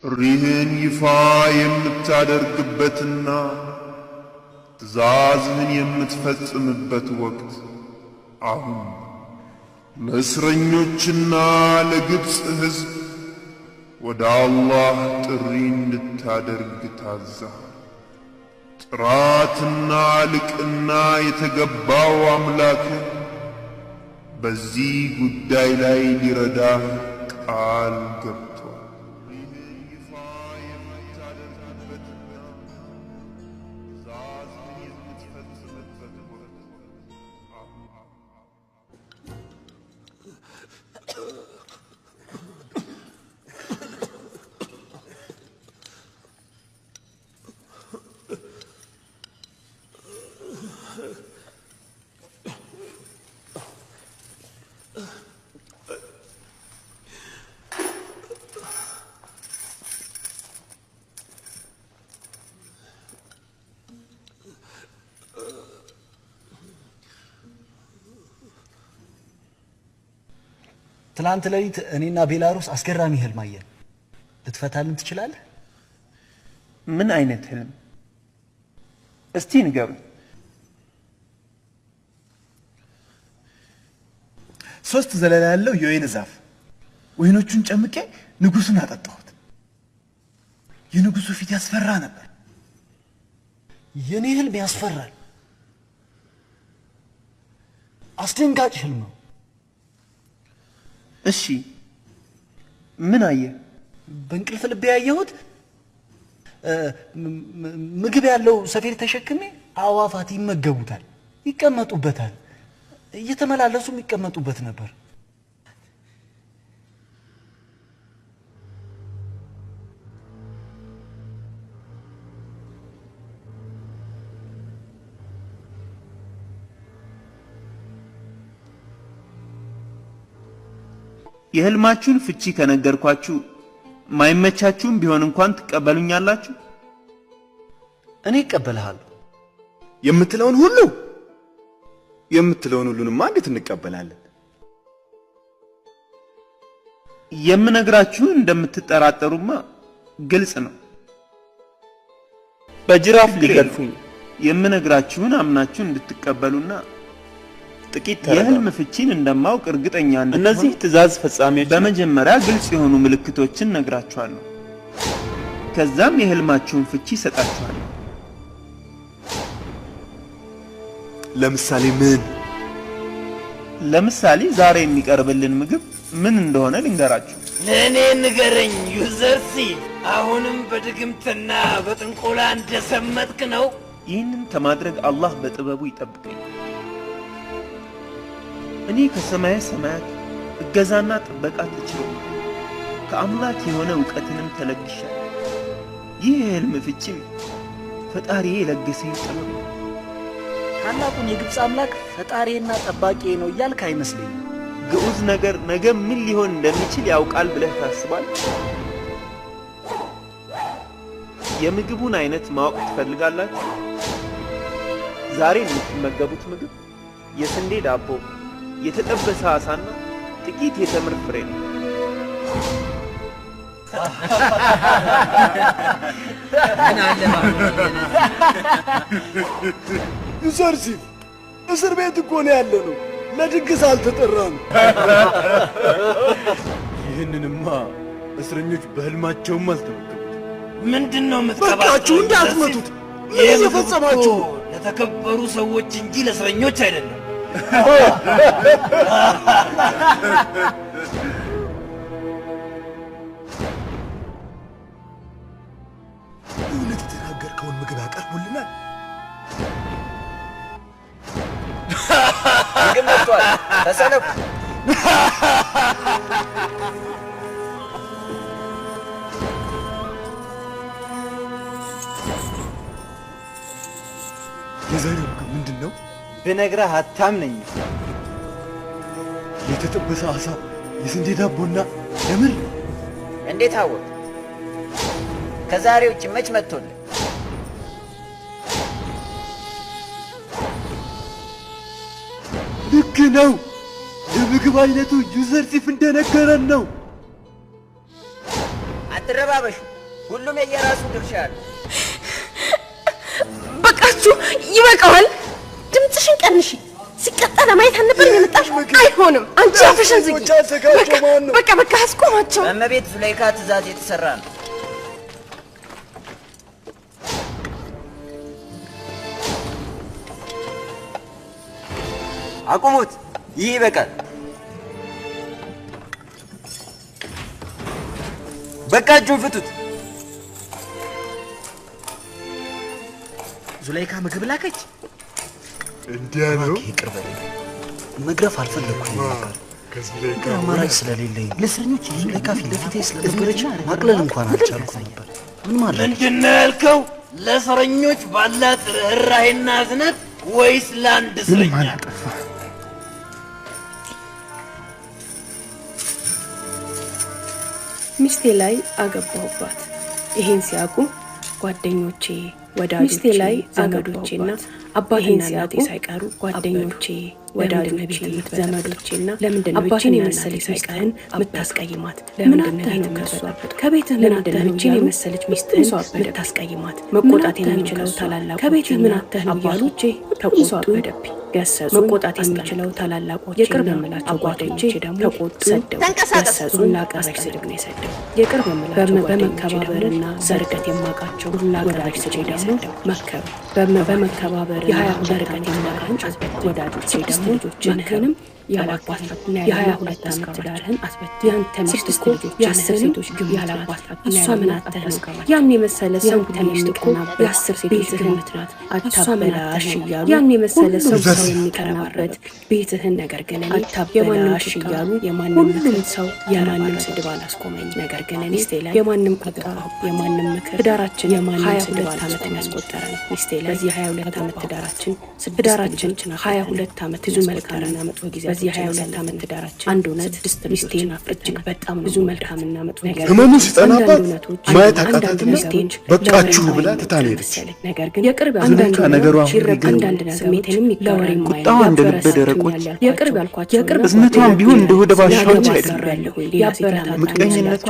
ጥሪህን ይፋ የምታደርግበትና ትእዛዝህን የምትፈጽምበት ወቅት አሁን ለእስረኞችና ለግብፅ ሕዝብ ወደ አላህ ጥሪ እንድታደርግ ታዘሃል። ጥራትና ልቅና የተገባው አምላክህ በዚህ ጉዳይ ላይ ሊረዳህ ቃል ገብቷል። ትላንት ሌሊት እኔና ቤላሩስ አስገራሚ ህልም አየን። ልትፈታልን ትችላለህ? ምን አይነት ህልም? እስቲ ንገሩኝ። ሶስት ዘለላ ያለው የወይን ዛፍ ወይኖቹን ጨምቄ ንጉሱን አጠጣሁት። የንጉሱ ፊት ያስፈራ ነበር። የኔ ህልም ያስፈራል። አስደንጋጭ ህልም ነው። እሺ ምን አየህ? በእንቅልፍ ልቤ ያየሁት ምግብ ያለው ሰፌድ ተሸክሜ አዋፋት ይመገቡታል፣ ይቀመጡበታል፣ እየተመላለሱም ይቀመጡበት ነበር። የህልማችሁን ፍቺ ከነገርኳችሁ ማይመቻችሁም ቢሆን እንኳን ትቀበሉኛላችሁ? እኔ እቀበልሃለሁ። የምትለውን ሁሉንማ እንዴት እንቀበላለን? የምነግራችሁን እንደምትጠራጠሩማ ግልጽ ነው። በጅራፍ ሊገርፉኝ የምነግራችሁን አምናችሁ እንድትቀበሉና ጥቂት የህልም ፍቺን እንደማውቅ እርግጠኛ ነኝ። እነዚህ ትእዛዝ ፈጻሚዎች በመጀመሪያ ግልጽ የሆኑ ምልክቶችን ነግራችኋለሁ። ከዛም የህልማችሁን ፍቺ ሰጣችኋለሁ። ለምሳሌ ምን? ለምሳሌ ዛሬ የሚቀርብልን ምግብ ምን እንደሆነ ልንገራችሁ። ለእኔ ንገረኝ ዩዘርሲፍ። አሁንም በድግምትና በጥንቆላ እንደሰመጥክ ነው? ይህንን ከማድረግ አላህ በጥበቡ ይጠብቀኝ። እኔ ከሰማየ ሰማያት እገዛና ጥበቃ ትችለው ከአምላክ የሆነ ዕውቀትንም ተለግሻለሁ። ይህ የህልም ፍቺም ፈጣሪዬ የለገሰኝ ጥበብ ነው። ታላቁን የግብፅ አምላክ ፈጣሪና ጠባቂ ነው እያልክ አይመስለኝም። ግዑዝ ነገር ነገ ምን ሊሆን እንደሚችል ያውቃል ብለህ ታስባለህ? የምግቡን አይነት ማወቅ ትፈልጋላችሁ? ዛሬ የምትመገቡት ምግብ የስንዴ ዳቦ፣ የተጠበሰ አሳና ጥቂት የተምር ፍሬ ነው። ዩዘርሲፍ እስር ቤት እኮ ነው ያለነው። ለድግስ አልተጠራም። ይህንንማ እስረኞች በህልማቸውም አልተመገቡት። ምንድነው የምትቀባጥሩት? በቃችሁ እንዳትመቱት። ምን እየፈጸማችሁ? ለተከበሩ ሰዎች እንጂ ለእስረኞች አይደለም። እውነት የተናገርከውን ምግብ ያቀርቡልናል? ምግብ መጥቷል፣ ተሰለፉ። የዛሬው ምግብ ምንድን ነው? ብነግረህ አታምነኝም። የተጠበሰ አሳ፣ የስንዴ ዳቦና ተምር። እንዴት አወቅ? ከዛሬ ውጭ መች መጥቶልህ? ልክ ነው። የምግብ አይነቱ ዩዘርሲፍ እንደነገረን ነው። አትረባበሹ። ሁሉም የየራሱ ድርሻ አለው። በቃችሁ፣ ይበቃዋል። ድምፅሽን ቀንሺ። ሲቀጣ ለማየት አልነበር የመጣሽ? አይሆንም። አንቺ አፍሽን ዝጊ። በቃ አስቆማቸው። በእመቤት ዙሌይካ ትእዛዝ የተሰራ ነው። አቁሙት! ይህ ይበቃል። በቃ እጁን ፍቱት። ዙሌይካ ምግብ ላከች። እንዲያ ነው። ይቅር በለኝ። መግረፍ አልፈለኩም ነበር። ከዙሌይካ አማራጭ ስለሌለኝ ለእስረኞች ዙሌይካ ፊት ለፊቴ ስለነበረች ማቅለል እንኳን አልቻልኩም ነበር። ምን ማለት ምንድን ነው ያልከው? ለእስረኞች ባላት ርኅራኄና እዝነት ወይስ ለአንድ እስረኛ? ሚስቴ ላይ አገባሁባት። ይሄን ሲያውቁ ጓደኞቼ፣ ወዳጆቼ፣ ሚስቴ ላይ ዘመዶቼና አባቴና እናቴ ሳይቀሩ ጓደኞቼ፣ ወዳጆቼ፣ ዘመዶቼና ለምንድን አባቴን የመሰለች ሚስትህን የምታስቀይማት? ለምንድን ነው ከሷ ከቤትህ ምን አተህ ነው የመሰለች ሚስትህን የምታስቀይማት? መቆጣት የሚችለው ታላላቆቼ ከቤትህ ምን አተህ ነው አባቶቼ ተቆጡ፣ ገሰጹ። መቆጣት የሚችለው ታላላቆቼ የቅርብ የምላቸው ጓደኞቼ ደግሞ ተቆጡ፣ ሰደቡ፣ ገሰጹ። ላቀረሽ ስድብ ነው የሰደቡ። የቅርብ የምላቸው በመከባበርና በርቀት የማውቃቸው ላቀረሽ ስድብ ደግሞ መከሩ። በመከባበር በርቀት የማውቃቸው ወዳጆቼ ደግሞ ልጆችህንም ያላባትና የ22 ዓመት ትዳርህን አስበት። ያንተ ሚስት እኮ የ10 ሴቶች ግብ ያላባት እሷ ምን አተህ ነው? ያን የመሰለ ሰው ሚስት እኮ የ10 ሴቶች ግምት ናት። አታበላሽ እያሉ ያን የመሰለ ሰው የሚቀናበት ቤትህን ነገር ግን አታበላሽ እያሉ ሁሉም ሰው የማንም ስድብ አላስቆመኝ። ነገር ግን ሚስቴ ላይ የማንም ቁጣ የማንም ምክር ትዳራችን የማንም ስድብ 22 ዓመት የሚያስቆጠረ ነው። ሚስቴ ላይ በዚህ 22 ዓመት ትዳራችን 22 ዓመት ብዙ መልካምና መጥፎ ጊዜ በዚህ 22 ዓመት ትዳራችን አንድ እውነት ሚስቴን እጅግ በጣም ብዙ መልካምና መጥፎ ነገር ህመሙ ሲጠናባት ማየት አቃታትና በቃችሁ ብላ ትታኔ ሄደች። ነገር ግን የቅርብ አንዳንድ ነገሮች አንዳንድ ስሜቴንም ለወሬ ቁጣዋ እንደ ልበ ደረቆች የቅርብ ያልኳቸው እዝነቷም ቢሆን እንደ ወደ ባሻዎች አይደለም። ምቀኝነቷ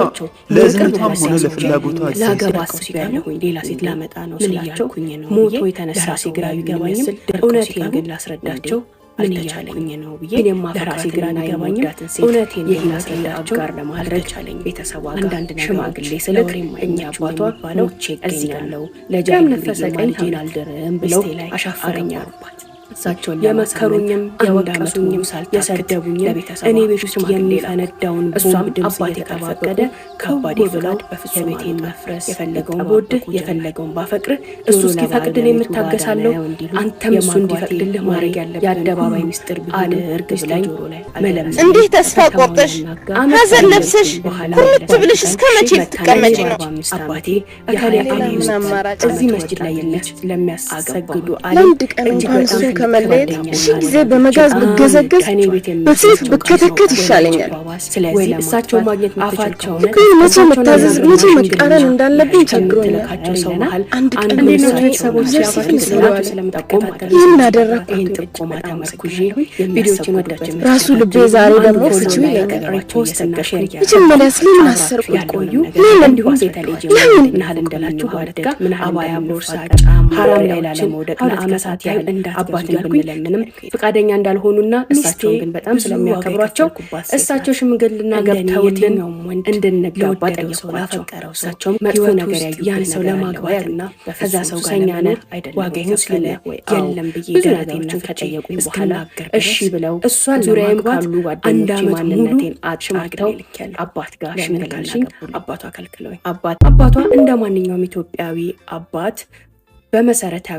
ለእዝነቷም ሆነ ለፍላጎቷ ላገባ አስቤያለሁኝ ሌላ ሴት ላመጣ ነው ስላቸው ሞቶ የተነሳ ግራ ቢገባኝም እውነቴን ግን ላስረዳቸው አልተቻለኝ ነው ብዬ እኔም ለራሴ ግራ አይገባኝም። እውነቴን ላስረዳቸው ጋር ለማድረግ ቻለኝ። ቤተሰቧ አንዳንድ ሽማግሌ ስልክ እኛ አባቷ ባለው እዚህ ያለው ለጃም ነፈሰ ቀኝ አልደረም ብለው አሻፈረኝ አሉባት። እሳቸውን የመከሩኝም ያወቀሱኝም የሰደቡኝም እኔ ቤት ውስጥ የሚፈነዳውን ቦምብ ድምፅ እየተፈቀደ ከባድ ፍቃድ በፍጹም የቤቴን መፍረስ የፈለገውን በወድህ የፈለገውን ባፈቅርህ እሱ እስኪፈቅድልህ የምታገሳለሁ። አንተም እሱ እንዲፈቅድልህ ማድረግ ያለብህ የአደባባይ ሚስጥር አድርግ ብላኝ መለመን። እንዲህ ተስፋ ቆርጠሽ ሐዘን ለብሰሽ ኩርምት ብለሽ እስከ መቼ ትቀመጪ ነው? አባቴ ምን አማራጭ እዚህ መስጂድ ላይ የለች ለሚያሰግዱ ለአንድ ቀን እንኳን ከመለየት ሺህ ጊዜ በመጋዝ ብገዘገዝ በሴት ብከተከት ይሻለኛል። ስለዚህ እሳቸው ማግኘት አፋቸው መቼ መታዘዝ መቼ መቃረን እንዳለብኝ ቸግሮኛል። አንድ ቀን ቤተሰቦች ያፋቸው ስለምጠቆማት ይህን አደረግኩ። ይህን ጥቆማ ተመርኩዤ ቪዲዮችን ወዳቸው ራሱ ልቤ ዛሬ ደግሞ ፍቺው ይለኛል። መጀመሪያ ስለምን አሰርኩ ቆዩ ለምን እንዲሁም ሴተልጅ ምናህል እንደላችሁ ባድጋ ምን አባያ ቦርሳ ጫማ ሐራም ላይ ላለመውደቅ ለአመሳት ያህል እንዳትባል ብንለምንም ፍቃደኛ እንዳልሆኑና እሳቸውን ግን በጣም ስለሚያከብሯቸው እሳቸው ሽምግልና ገብተውልን እንድንጋባ ጠየቋቸው። እሳቸውም መጥፎ ነገር ያዩ ያን ሰው ለማግባትና ከዛ ሰው ጋር ለመኖር ዋጋዬን ስለ የለም ብዬ ደረቴን ከጠየቁኝ በኋላ እሺ ብለው እሷን ዙሪያዬም ካሉ ጓደኞቼ ማንነቴን አጥሽማግተው አባት ጋር ሽምግልና አባቷ ከልክለውኝ አባቷ እንደ ማንኛውም ኢትዮጵያዊ አባት በመሰረታዊ